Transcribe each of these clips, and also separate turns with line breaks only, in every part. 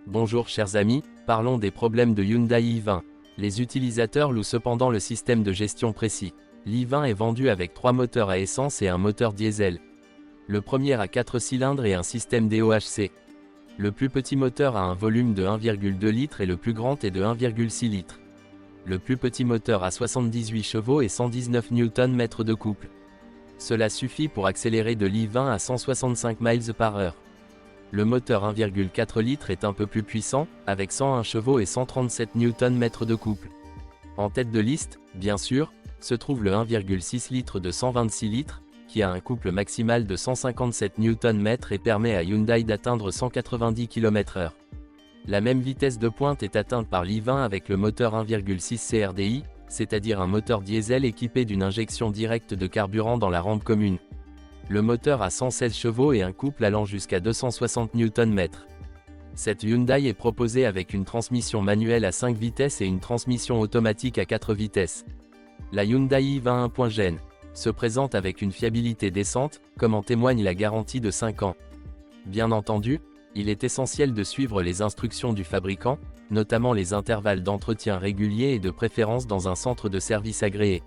Bonjour chers amis, parlons des problèmes de Hyundai i20. Les utilisateurs louent cependant le système de gestion précis. L'i20 est vendu avec 3 moteurs à essence et un moteur diesel. Le premier a 4 cylindres et un système DOHC. Le plus petit moteur a un volume de 1,2 litres et le plus grand est de 1,6 litres. Le plus petit moteur a 78 chevaux et 119 Nm de couple. Cela suffit pour accélérer de l'i20 à 165 mph. Le moteur 1,4 litres est un peu plus puissant, avec 101 chevaux et 137 Nm de couple. En tête de liste, bien sûr, se trouve le 1,6 litres de 126 litres, qui a un couple maximal de 157 Nm et permet à Hyundai d'atteindre 190 km/h. La même vitesse de pointe est atteinte par l'i20 avec le moteur 1,6 CRDI, c'est-à-dire un moteur diesel équipé d'une injection directe de carburant dans la rampe commune. Le moteur a 116 chevaux et un couple allant jusqu'à 260 Nm. Cette Hyundai est proposée avec une transmission manuelle à 5 vitesses et une transmission automatique à 4 vitesses. La Hyundai i20 1.Gen se présente avec une fiabilité décente, comme en témoigne la garantie de 5 ans. Bien entendu, il est essentiel de suivre les instructions du fabricant, notamment les intervalles d'entretien réguliers et de préférence dans un centre de service agréé.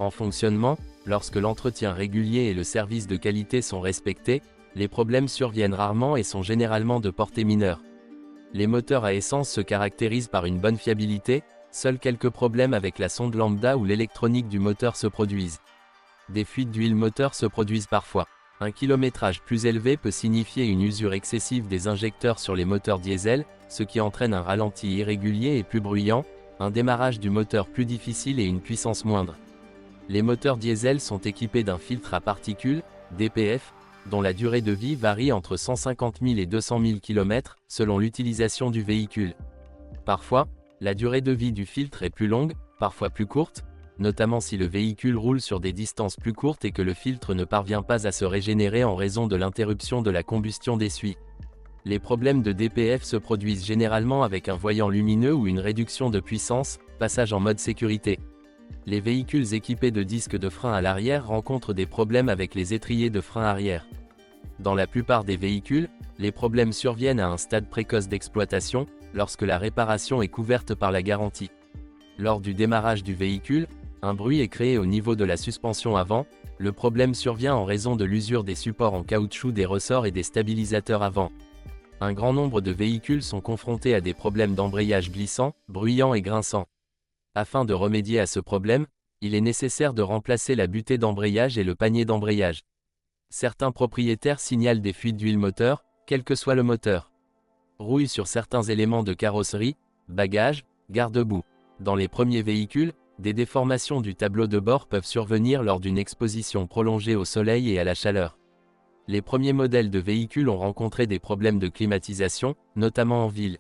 En fonctionnement, lorsque l'entretien régulier et le service de qualité sont respectés, les problèmes surviennent rarement et sont généralement de portée mineure. Les moteurs à essence se caractérisent par une bonne fiabilité, seuls quelques problèmes avec la sonde lambda ou l'électronique du moteur se produisent. Des fuites d'huile moteur se produisent parfois. Un kilométrage plus élevé peut signifier une usure excessive des injecteurs sur les moteurs diesel, ce qui entraîne un ralenti irrégulier et plus bruyant, un démarrage du moteur plus difficile et une puissance moindre. Les moteurs diesel sont équipés d'un filtre à particules, DPF, dont la durée de vie varie entre 150 000 et 200 000 km, selon l'utilisation du véhicule. Parfois, la durée de vie du filtre est plus longue, parfois plus courte, notamment si le véhicule roule sur des distances plus courtes et que le filtre ne parvient pas à se régénérer en raison de l'interruption de la combustion d'essuie. Les problèmes de DPF se produisent généralement avec un voyant lumineux ou une réduction de puissance, passage en mode sécurité. Les véhicules équipés de disques de frein à l'arrière rencontrent des problèmes avec les étriers de frein arrière. Dans la plupart des véhicules, les problèmes surviennent à un stade précoce d'exploitation, lorsque la réparation est couverte par la garantie. Lors du démarrage du véhicule, un bruit est créé au niveau de la suspension avant, le problème survient en raison de l'usure des supports en caoutchouc des ressorts et des stabilisateurs avant. Un grand nombre de véhicules sont confrontés à des problèmes d'embrayage glissant, bruyant et grinçant. Afin de remédier à ce problème, il est nécessaire de remplacer la butée d'embrayage et le panier d'embrayage. Certains propriétaires signalent des fuites d'huile moteur, quel que soit le moteur. Rouille sur certains éléments de carrosserie, bagages, garde-boue. Dans les premiers véhicules, des déformations du tableau de bord peuvent survenir lors d'une exposition prolongée au soleil et à la chaleur. Les premiers modèles de véhicules ont rencontré des problèmes de climatisation, notamment en ville.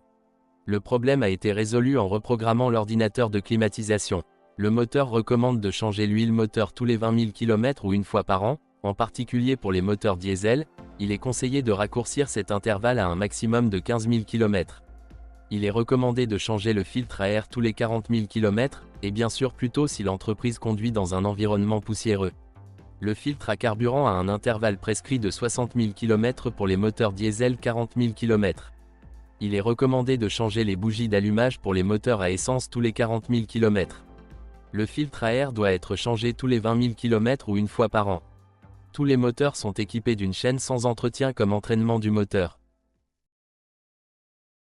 Le problème a été résolu en reprogrammant l'ordinateur de climatisation. Le moteur recommande de changer l'huile moteur tous les 20 000 km ou une fois par an, en particulier pour les moteurs diesel, il est conseillé de raccourcir cet intervalle à un maximum de 15 000 km. Il est recommandé de changer le filtre à air tous les 40 000 km, et bien sûr plus tôt si l'entreprise conduit dans un environnement poussiéreux. Le filtre à carburant a un intervalle prescrit de 60 000 km pour les moteurs diesel 40 000 km. Il est recommandé de changer les bougies d'allumage pour les moteurs à essence tous les 40 000 km. Le filtre à air doit être changé tous les 20 000 km ou une fois par an. Tous les moteurs sont équipés d'une chaîne sans entretien comme entraînement du moteur.